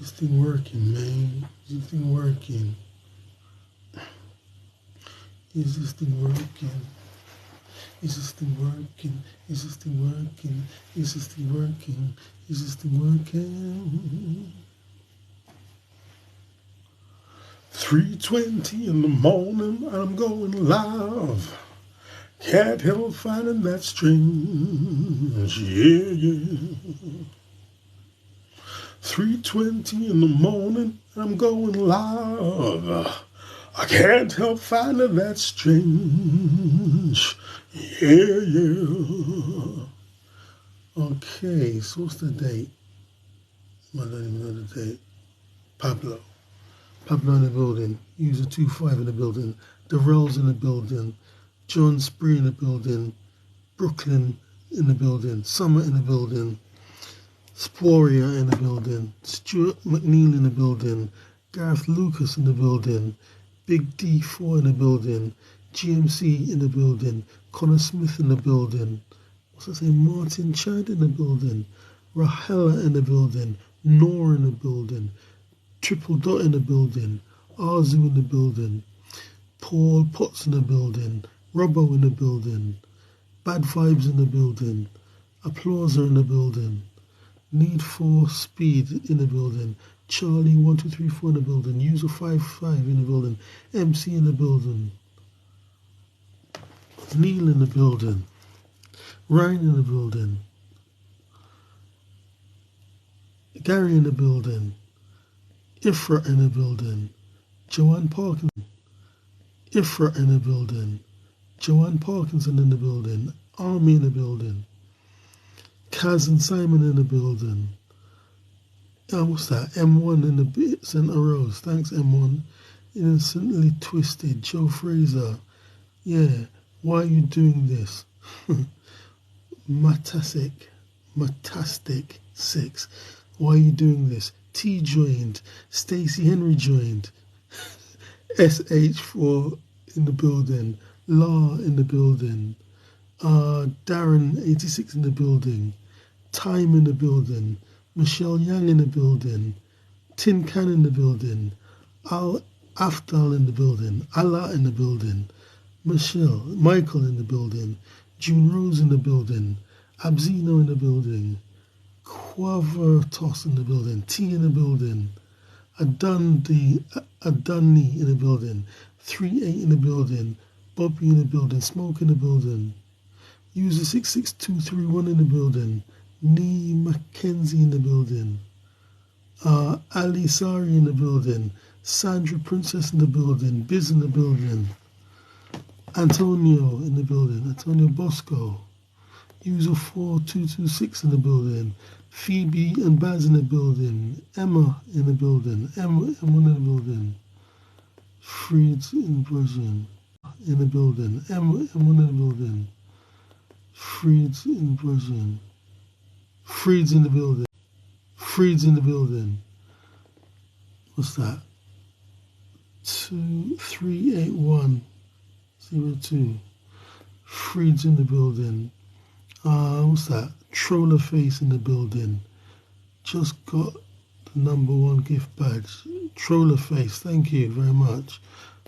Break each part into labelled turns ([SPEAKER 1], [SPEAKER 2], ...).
[SPEAKER 1] this thing working, man? Is this thing working? Is this thing working? Is this thing working? Is this thing working? Is this thing working? Is this thing working? 3:20 in the morning, I'm going live. Can't help finding that strange, yeah. 3:20 in the morning, I'm going live. I can't help finding that strange, yeah. Okay, so what's the date? I don't even know the date. Pablo in the building. User 25 in the building. Darrell's in the building. John Spree in the building. Brooklyn in the building. Summer in the building. Sporia in the building. Stuart McNeil in the building. Gareth Lucas in the building. Big D4 in the building. GMC in the building. Conor Smith in the building. What's I say? Martin Chad in the building. Rahela in the building. Nor in the building. Triple Dot in the building. Arzu in the building. Paul Potts in the building. Robbo in the building. Bad Vibes in the building. Applauser in the building. Need for Speed in the building. Charlie 1234 in the building. User 55 in the building. MC in the building. Neil in the building. Ryan in the building. Gary in the building. Ifra in the building. Joanne Parkinson. Ifra in the building. Joanne Parkinson in the building. Army in the building. Kaz and Simon in the building. What's that? M1 in the bits and arose. Thanks, M1. Innocently Twisted. Joe Fraser. Yeah. Why are you doing this? Matastic 6. Why are you doing this? T joined. Stacey Henry joined. SH4 in the building. La in the building. Darren 86 in the building. Time in the building. Michelle Yang in the building. Tin Can in the building. Al Afdal in the building. Allah in the building. Michael in the building. June Rose in the building. Abzino in the building. Quavertos in the building. T in the building. Adunni in the building. 38 in the building. Bobby in the building. Smoke in the building. User 66231 in the building. Nee Mackenzie in the building. Ali Sari in the building. Sandra Princess in the building. Biz in the building. Antonio in the building. Antonio Bosco. User 4226 in the building. Phoebe and Baz in the building. Emma in the building. Emma in the building. Freed's in version in the building. Emma in the building. Freed's in version. Freed's in the building. Freed's in the building. What's that? 238102. Freed's in the building. What's that? Troller Face in the building. Just got the #1 gift badge. Troller Face, thank you very much.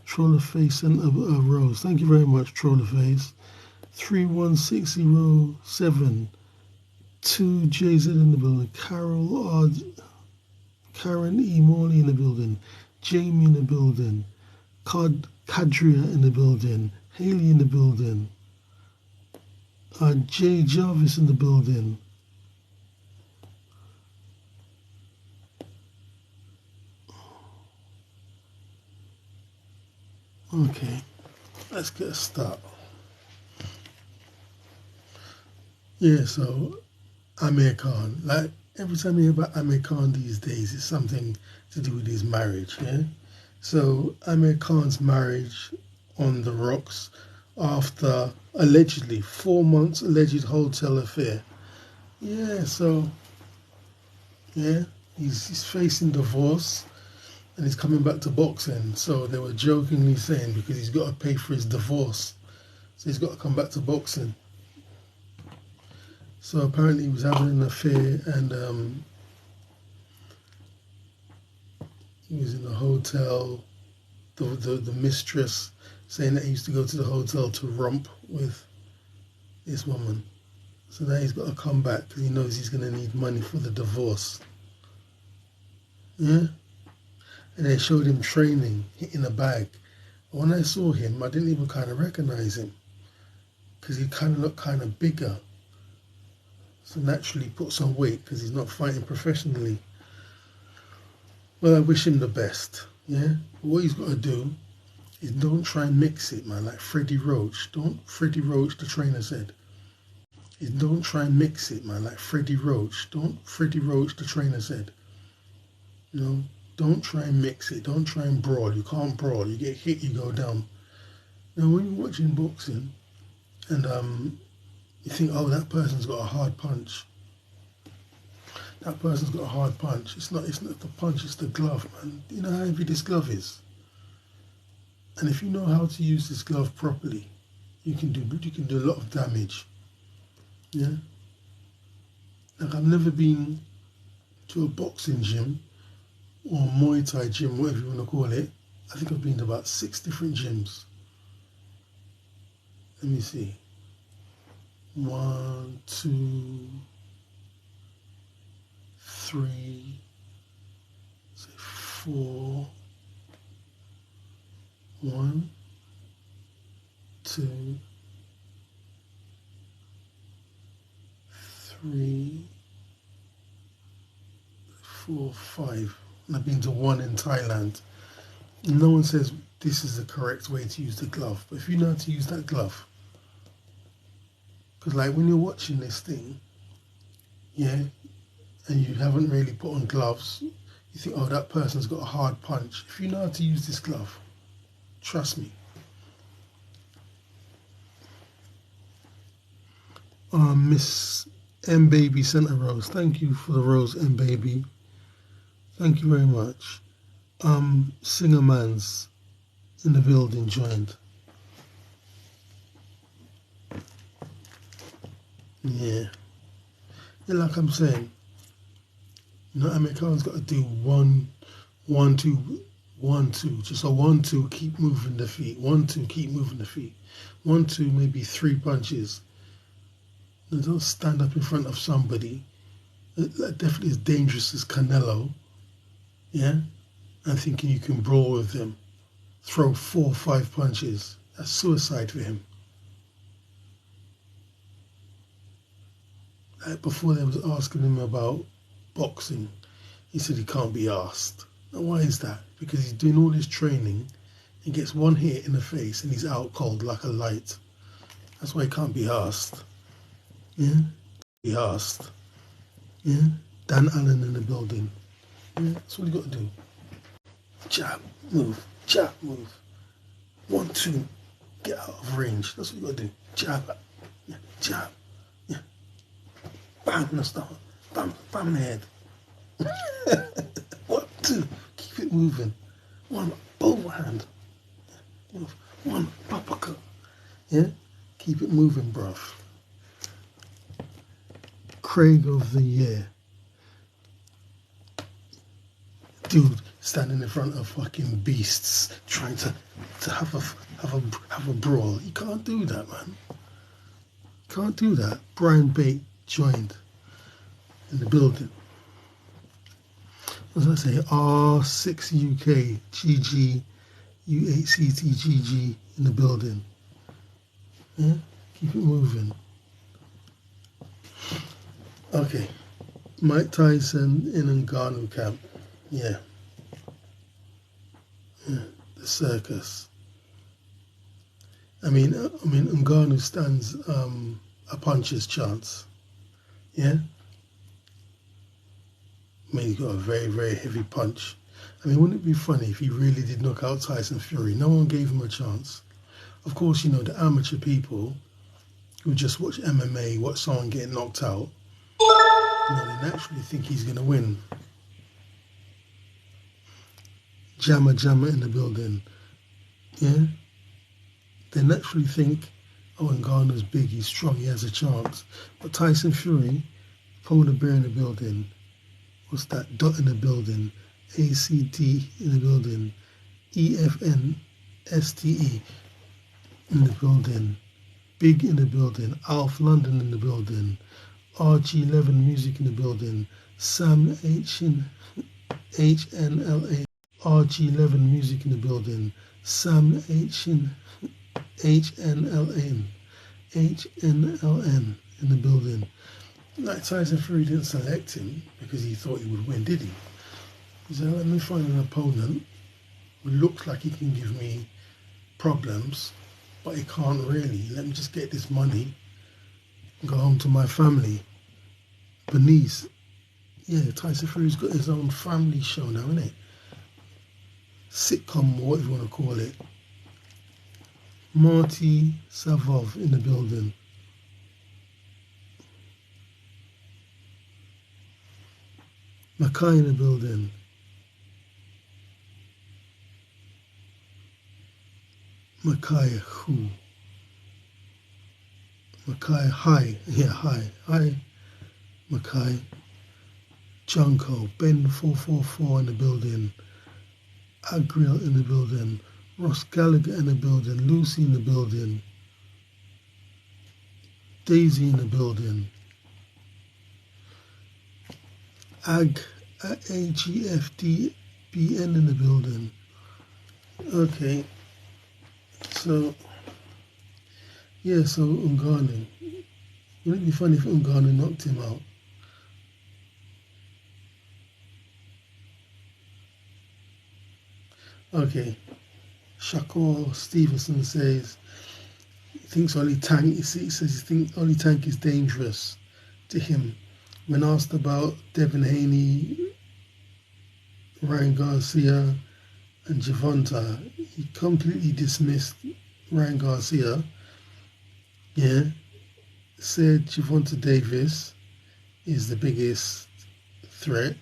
[SPEAKER 1] Troller Face sent a rose. Thank you very much, Troller Face. 31607. 2 JZ in the building. Karen E. Morley in the building. Jamie in the building. Kadria in the building. Haley in the building. Jay Jarvis in the building. Okay, let's get a start. Yeah, so Amir Khan, like every time you hear about Amir Khan these days, it's something to do with his marriage, yeah? So Amir Khan's marriage on the rocks after allegedly 4 months alleged hotel affair. Yeah, so yeah, he's facing divorce and he's coming back to boxing. So they were jokingly saying because he's got to pay for his divorce, so he's got to come back to boxing. So apparently he was having an affair and He was in a hotel. The mistress saying that he used to go to the hotel to romp with this woman. So now he's got to come back because he knows he's going to need money for the divorce. Yeah? And they showed him training, hitting a bag. When I saw him, I didn't even kind of recognize him because he kind of looked kind of bigger. So naturally put some weight because he's not fighting professionally. Well, I wish him the best, yeah? But what he's got to do is don't try and mix it, man, like Freddie Roach. Freddie Roach, the trainer said, is don't try and mix it, man, like Freddie Roach. Freddie Roach, the trainer said, you know, don't try and mix it. Don't try and brawl. You can't brawl. You get hit, you go down. Now, when you're watching boxing and you think, oh, that person's got a hard punch. That person's got a hard punch. It's not the punch, it's the glove, man. You know how heavy this glove is? And if you know how to use this glove properly, you can do a lot of damage. Yeah? Like, I've never been to a boxing gym or a Muay Thai gym, whatever you want to call it. I think I've been to about 6 different gyms. Let me see. 1, 2, 3, say 4. 1, 2, 3, 4, 5. And I've been to 1 in Thailand. No one says this is the correct way to use the glove, but if you know how to use that glove, because like when you're watching this thing, yeah, and you haven't really put on gloves, you think, oh, that person's got a hard punch. If you know how to use this glove, trust me. Miss M Baby sent a rose. Thank you for the rose, M Baby. Thank you very much. Singer Man's in the building joined. Yeah. Yeah, like I'm saying, you know, Americans got to do 1, 1, 2, 1, 2. Just a 1, 2, keep moving the feet. 1, 2, keep moving the feet. 1, 2, maybe 3 punches. You don't stand up in front of somebody that definitely as dangerous as Canelo, yeah, and thinking you can brawl with them. Throw 4 or 5 punches. That's suicide for him. Like before they was asking him about boxing, he said he can't be asked. Now why is that? Because he's doing all this training, he gets 1 hit in the face and he's out cold like a light. That's why he can't be asked. Yeah? Be asked. Yeah? Dan Allen in the building. Yeah? That's what you got to do. Jab, move, jab, move. 1, 2, get out of range. That's what you got to do. Jab, yeah, jab, yeah. Bam in the stomach, bam, bam in the head. 1, 2, keep it moving. 1, overhand. 1, uppercut. Yeah? Keep it moving, bruv. Craig of the year. Dude standing in front of fucking beasts trying to have a brawl. You can't do that, man. Can't do that. Brian Bate joined in the building. What was I say? R6 UK GG U8CTGG in the building. Yeah? Keep it moving. Okay. Mike Tyson in Ngannou camp. Yeah. The circus. I mean, Ngannou stands a puncher's chance. Yeah? I mean, he's got a very, very heavy punch. I mean, wouldn't it be funny if he really did knock out Tyson Fury? No one gave him a chance. Of course, you know, the amateur people who just watch MMA, watch someone get knocked out, you know, they naturally think he's going to win. Jammer in the building. Yeah? They naturally think, oh, Ngannou's big, he's strong, he has a chance. But Tyson Fury, Polar Bear in the building, what's that, Dot in the building, ACD in the building. EFNSTE in the building. Big in the building. Alf London in the building. RG11 Music in the building. Sam HNLA. RG11 Music in the building. Sam HNLN in the building. Like Tyson Fury didn't select him because he thought he would win, did he? He said, let me find an opponent who looks like he can give me problems, but he can't really. Let me just get this money and go home to my family. Bernice. Yeah, Tyson Fury's got his own family show now, innit? Sitcom, or whatever you want to call it. Marty Savov in the building. Mackay in the building. Mackay who? Mackay, hi. Yeah, hi. Hi, Mackay. Junko, Ben 444 in the building. Agriel in the building. Ross Gallagher in the building. Lucy in the building. Daisy in the building. AGFDBN in the building. Okay. So, yeah, so Ngannou. Wouldn't it be funny if Ngannou knocked him out? Okay. Shakur Stevenson says he thinks Ollie Tank. He says he thinks Ollie Tank is dangerous to him. When asked about Devin Haney, Ryan Garcia, and Gervonta, he completely dismissed Ryan Garcia. Yeah, said Gervonta Davis is the biggest threat,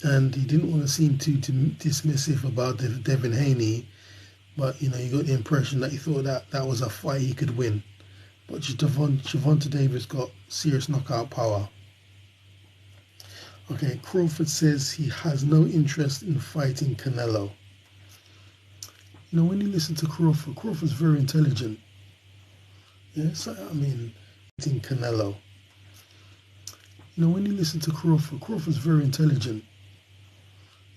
[SPEAKER 1] and he didn't want to seem too dismissive about Devin Haney, but you got the impression that he thought that was a fight he could win. But Gervonta Davis got serious knockout power. Okay, Crawford says he has no interest in fighting Canelo. When you listen to Crawford, Crawford's very intelligent. Yes, I mean, fighting Canelo. When you listen to Crawford, Crawford's very intelligent.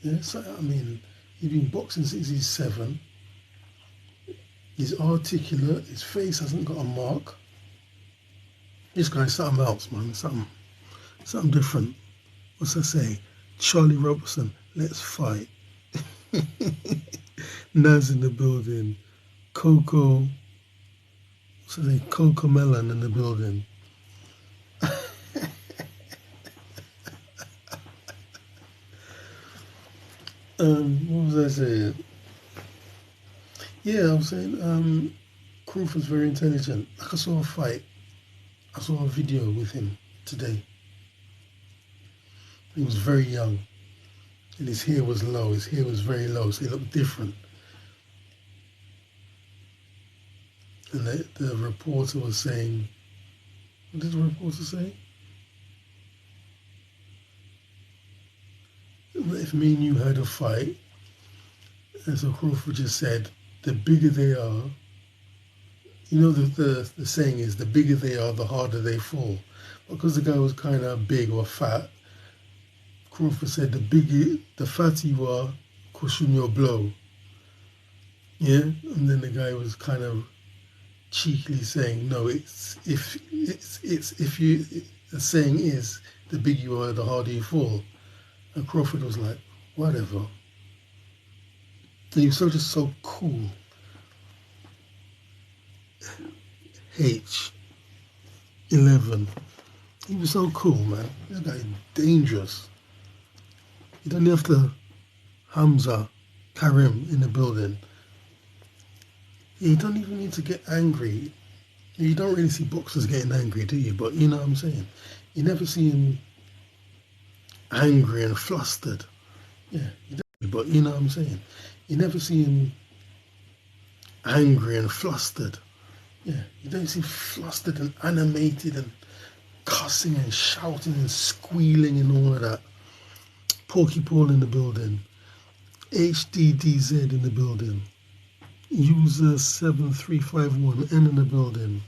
[SPEAKER 1] Yes, I mean, he's been boxing since he's 7. He's articulate. His face hasn't got a mark. This guy's something else, man. Something different. What's I say? Charlie Robertson, let's fight. Naz in the building. Coco. What's I say? Coco Melon in the building. What was I saying? Yeah, I was saying Crawford's very intelligent. Like I saw a fight. I saw a video with him today. He was very young. And his hair was low. His hair was very low, so he looked different. And the reporter was saying, what did the reporter say? If me and you had a fight, and so Crawford just said, the bigger they are, the saying is, the bigger they are, the harder they fall. Because the guy was kind of big or fat, Crawford said, the fatter you are, cushion your blow. Yeah? And then the guy was kind of cheekily saying, no, the saying is, the bigger you are, the harder you fall. And Crawford was like, whatever. And he was just so cool. H11. He was so cool, man. This guy is dangerous. You don't have to Hamza Karim in the building. You don't even need to get angry. You don't really see boxers getting angry, do you? But you know what I'm saying? You never see him angry and flustered. Yeah, but you know what I'm saying? You never see him angry and flustered. Yeah, you don't see flustered and animated and cussing and shouting and squealing and all of that. Porky Paul in the building. HDDZ in the building. User 7351N in the building.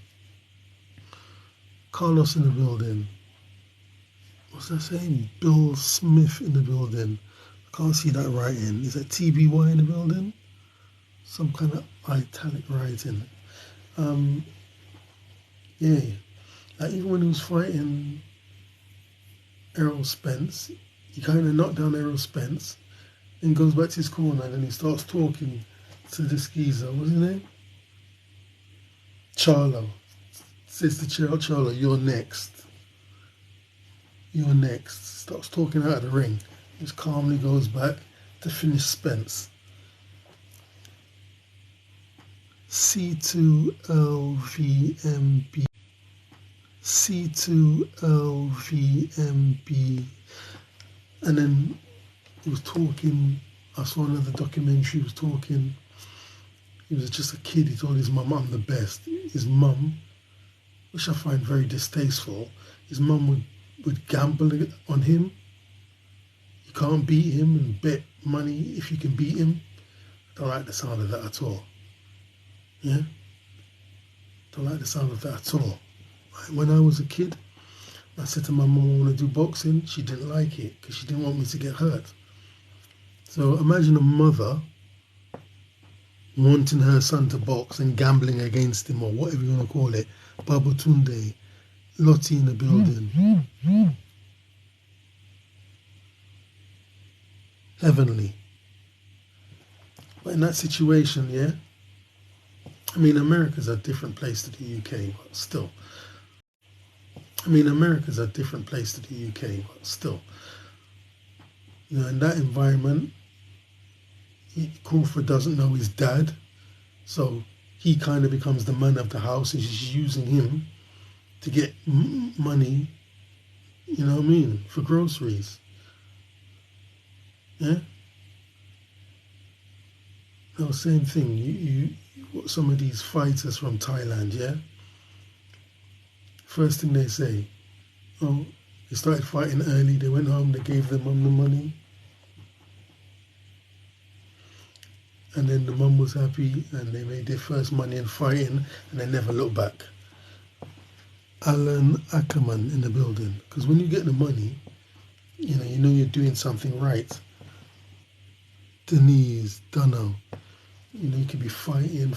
[SPEAKER 1] Carlos in the building. What's that saying? Bill Smith in the building. I can't see that writing. Is that TBY in the building? Some kind of italic writing. Yeah. Like even when he was fighting Errol Spence, he kind of knocked down Errol Spence and goes back to his corner and then he starts talking to this geezer. What's his name? Charlo. Says to Charlo, you're next. You're next. Starts talking out of the ring. Just calmly goes back to finish Spence. C2LVMB. C2LVMB. And then he was talking. I saw another documentary. He was talking. He was just a kid. He told his mum, I'm the best. His mum, which I find very distasteful, his mum would gamble on him. You can't beat him and bet money if you can beat him. I don't like the sound of that at all. Yeah? Don't like the sound of that at all. When I was a kid, I said to my mum I want to do boxing. She didn't like it because she didn't want me to get hurt. So imagine a mother wanting her son to box and gambling against him or whatever you want to call it. Babatunde, Lottie in the building. Heavenly. But in that situation, yeah, I mean, America's a different place to the UK, but still. America's a different place to the UK, but still. You know, in that environment, Crawford doesn't know his dad, so he kind of becomes the man of the house and she's using him to get money, you know what I mean, for groceries. Yeah? No, same thing. You some of these fighters from Thailand, yeah? First thing they say, oh, they started fighting early, they went home, they gave their mum the money. And then the mum was happy and they made their first money in fighting and they never looked back. Alan Ackerman in the building. Because when you get the money, you know you're doing something right. Denise, Dunno. You know, you could be fighting.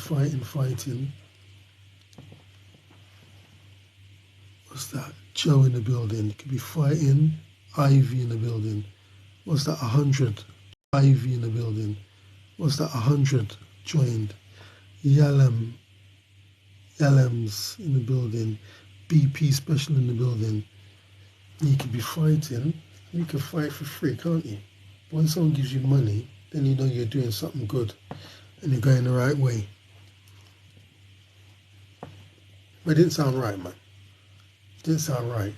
[SPEAKER 1] What's that? Joe in the building. You could be fighting. Ivy in the building. What's that? 100. Ivy in the building. What's that? 100 joined. Yalams in the building. BP Special in the building. You could be fighting. You can fight for free, can't you? But when someone gives you money, then you know you're doing something good and you're going the right way. But it didn't sound right, man. It didn't sound right.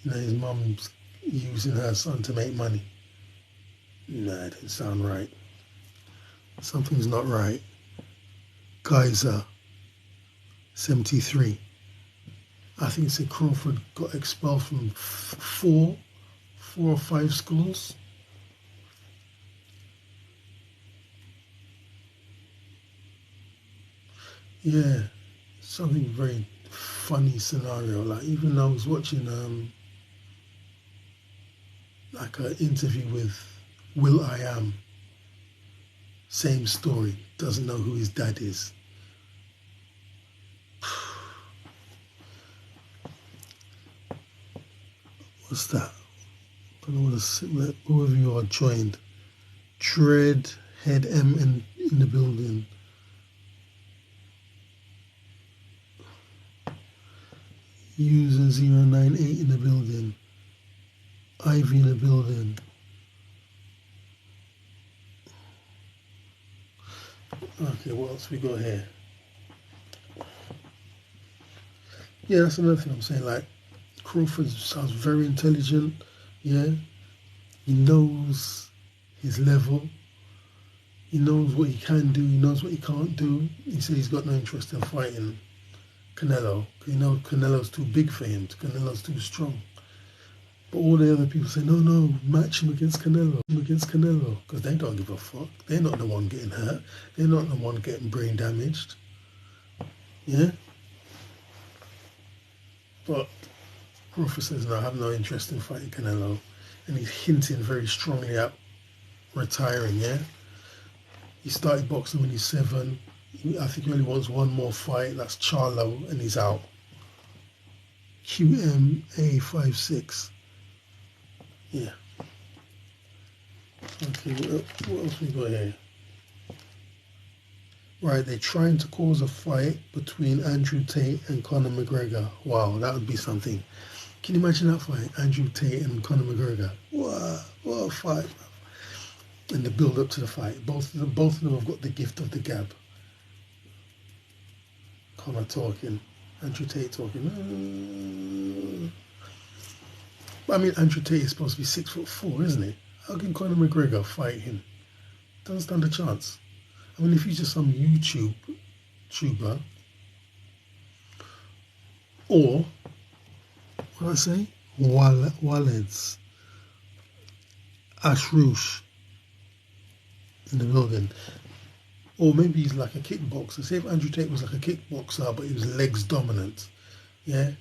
[SPEAKER 1] You know, his mum's using her son to make money. Nah, it didn't sound right. Something's not right. Kaiser, 73. I think it said Crawford got expelled from four or five schools. Yeah, something very funny scenario. Like even I was watching like an interview with Will I Am. Same story. Doesn't know who his dad is. What's that? I don't know what whoever you are joined. Dread Head M in the building. User 098 in the building. Ivy in the building. Okay, what else we got here? Yeah, that's another thing I'm saying. Like, Crawford sounds very intelligent. Yeah, he knows his level. He knows what he can do. He knows what he can't do. He said he's got no interest in fighting Canelo. You know, Canelo's too big for him. Canelo's too strong. But all the other people say, no, no, match him against Canelo, because they don't give a fuck. They're not the one getting hurt. They're not the one getting brain damaged. Yeah? But Crawford says, no, I have no interest in fighting Canelo. And he's hinting very strongly at retiring, yeah? He started boxing when he's 7. I think he only wants one more fight. That's Charlo, and he's out. QMA56. Yeah. Okay, what else we got here? Right, they're trying to cause a fight between Andrew Tate and Conor McGregor. Wow, that would be something. Can you imagine that fight? Andrew Tate and Conor McGregor. What a fight. And the build up to the fight. Both of them have got the gift of the gab. Conor talking. Andrew Tate talking. But I mean, Andrew Tate is supposed to be 6'4", isn't he? How can Conor McGregor fight him? Doesn't stand a chance. I mean, if he's just some YouTuber, or what do I say? Wallets, Ashrush in the building. Or maybe he's like a kickboxer. Say if Andrew Tate was like a kickboxer, but he was legs dominant. Yeah?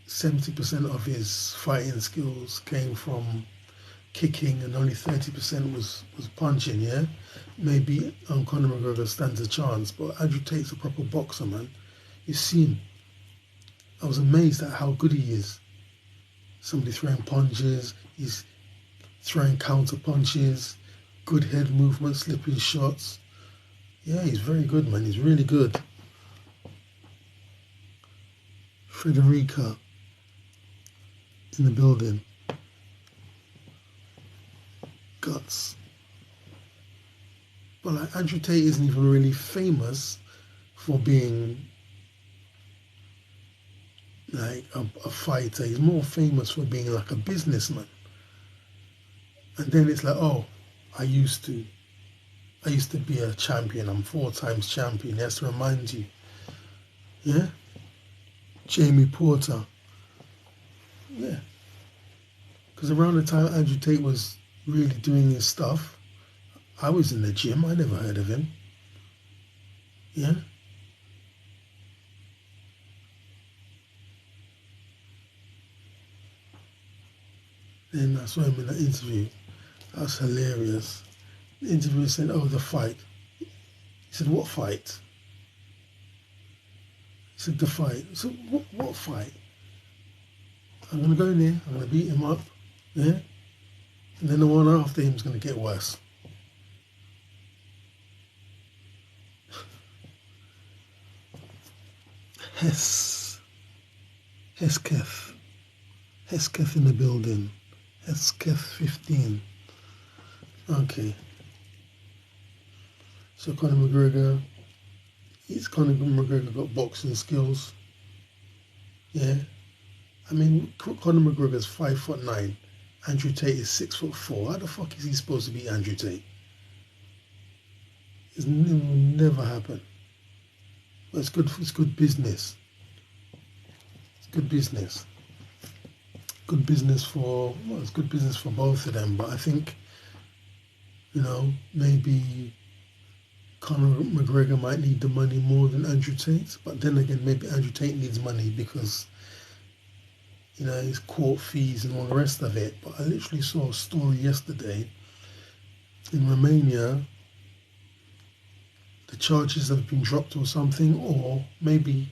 [SPEAKER 1] 70% of his fighting skills came from kicking and only 30% was punching, yeah? Maybe Conor McGregor stands a chance, but Andrew Tate's a proper boxer, man. You see him. I was amazed at how good he is. Somebody throwing punches, he's throwing counter punches, good head movement, slipping shots. Yeah, he's very good, man. He's really good. Frederica in the building. Guts. But like Andrew Tate isn't even really famous for being like a fighter. He's more famous for being like a businessman. And then it's like, oh, I used to be a champion. I'm 4 times champion. He has to remind you. Yeah? Jamie Porter. Yeah. Because around the time Andrew Tate was really doing his stuff, I was in the gym. I never heard of him. Yeah? Then I saw him in an interview. That was hilarious. The interviewer said, oh, the fight. He said, what fight? He said, the fight. So what fight? I'm going to go in there, I'm going to beat him up, yeah? And then the one after him is going to get worse. Hesketh in the building. Hesketh 15. Okay. So Conor McGregor got boxing skills. Yeah. I mean, Conor McGregor's 5'9". Andrew Tate is 6'4". How the fuck is he supposed to beat Andrew Tate? It will never happen. But it's good business. It's good business. It's good business for both of them, but I think, maybe Conor McGregor might need the money more than Andrew Tate, but then again, maybe Andrew Tate needs money because, his court fees and all the rest of it. But I literally saw a story yesterday in Romania, the charges have been dropped or something, or maybe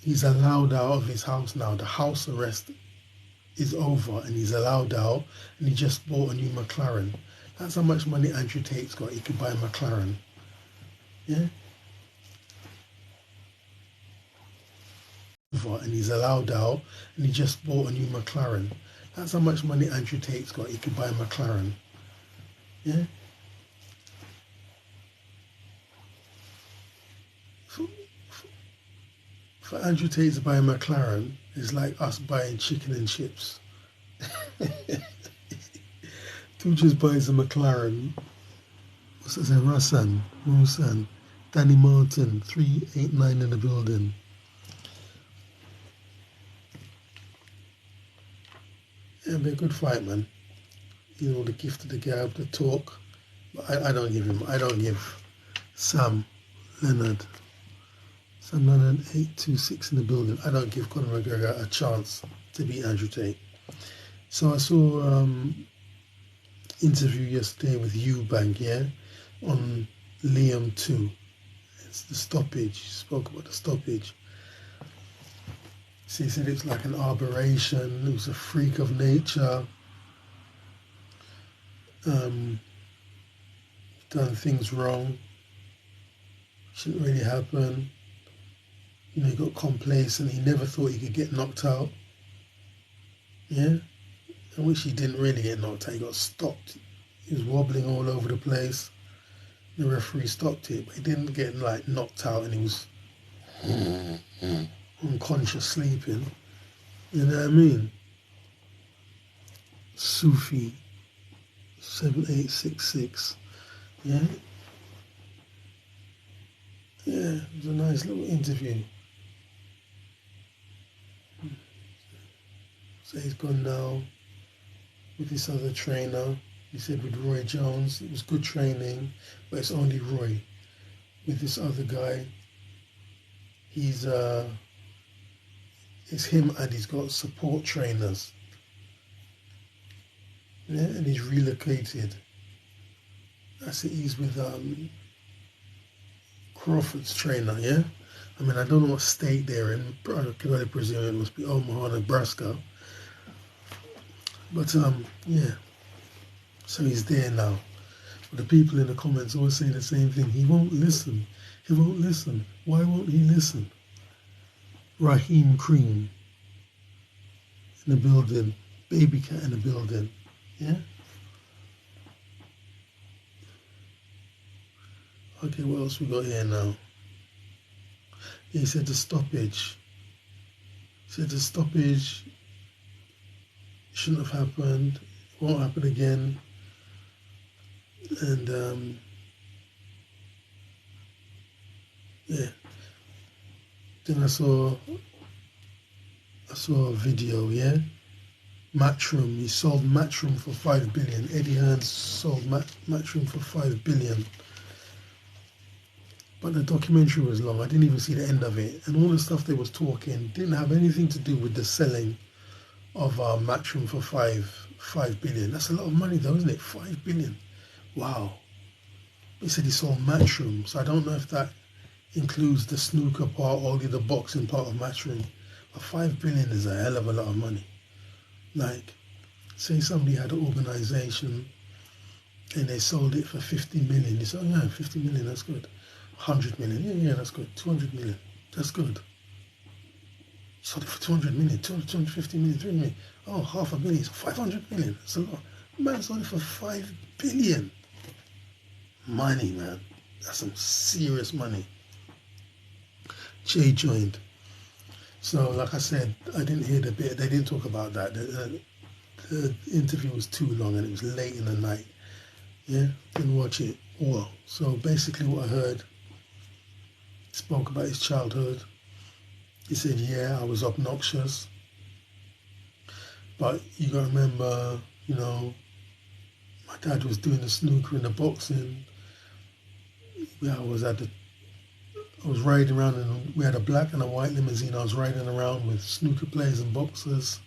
[SPEAKER 1] he's allowed out of his house now. The house arrest is over and he's allowed out, and he just bought a new McLaren. That's how much money Andrew Tate's got. He could buy a McLaren. Yeah? And he's allowed out, and he just bought a new McLaren. That's how much money Andrew Tate's got. He could buy a McLaren. Yeah? For Andrew Tate to buy a McLaren is like us buying chicken and chips. Who just buys a McLaren? What's that say? Rusan, Danny Martin, 389 in the building. It'll be a good fight, man. You know, the gift of the gab, the talk. But I don't give Sam Leonard 826 in the building. I don't give Conor McGregor a chance to beat Andrew Tate. So I saw interview yesterday with Eubank, yeah, on Liam 2. It's the stoppage. He spoke about the stoppage. So he said it's like an aberration. It was a freak of nature. Done things wrong. Shouldn't really happen. You know, he got complacent. He never thought he could get knocked out. Yeah? I wish he didn't really get knocked out. He got stopped. He was wobbling all over the place. The referee stopped it, but he didn't get like knocked out and he was unconscious sleeping. You know what I mean? Sufi 7866. Yeah? Yeah, it was a nice little interview. So he's gone now with this other trainer. He said with Roy Jones, it was good training, but it's only Roy. With this other guy, it's him and he's got support trainers. Yeah, and he's relocated. That's it, he's with Crawford's trainer, yeah? I mean, I don't know what state they're in. I can only presume it must be Omaha, Nebraska. But, yeah. So he's there now. But the people in the comments always say the same thing. He won't listen. He won't listen. Why won't he listen? Raheem Cream in the building. Baby Cat in the building. Yeah? Okay, what else we got here now? Yeah, he said the stoppage. He said the stoppage shouldn't have happened. It won't happen again. And yeah. Then I saw a video, yeah? Matchroom. He sold Matchroom for $5 billion. Eddie Hearn sold Matchroom for $5 billion. But the documentary was long. I didn't even see the end of it. And all the stuff they was talking didn't have anything to do with the selling of Matchroom for $5 billion. That's a lot of money though, isn't it? $5 billion. Wow. He said he sold Matchroom. So I don't know if that includes the snooker part or the boxing part of Matchroom. But $5 billion is a hell of a lot of money. Like, say somebody had an organization and they sold it for 50 million. You say, oh yeah, 50 million, that's good. 100 million, yeah, that's good. 200 million, that's good. Sold it for 200 million, 250 million, 300 million. Oh, half a million, so 500 million, that's a lot. Man sold it for 5 billion. Money, man. That's some serious money. Jay joined. So, like I said, I didn't hear the bit. They didn't talk about that. The interview was too long and it was late in the night. Yeah, didn't watch it all. So basically what I heard, spoke about his childhood. He said, yeah, I was obnoxious. But you gotta remember, you know, my dad was doing the snooker and the boxing. I was riding around and we had a black and a white limousine. I was riding around with snooker players and boxers.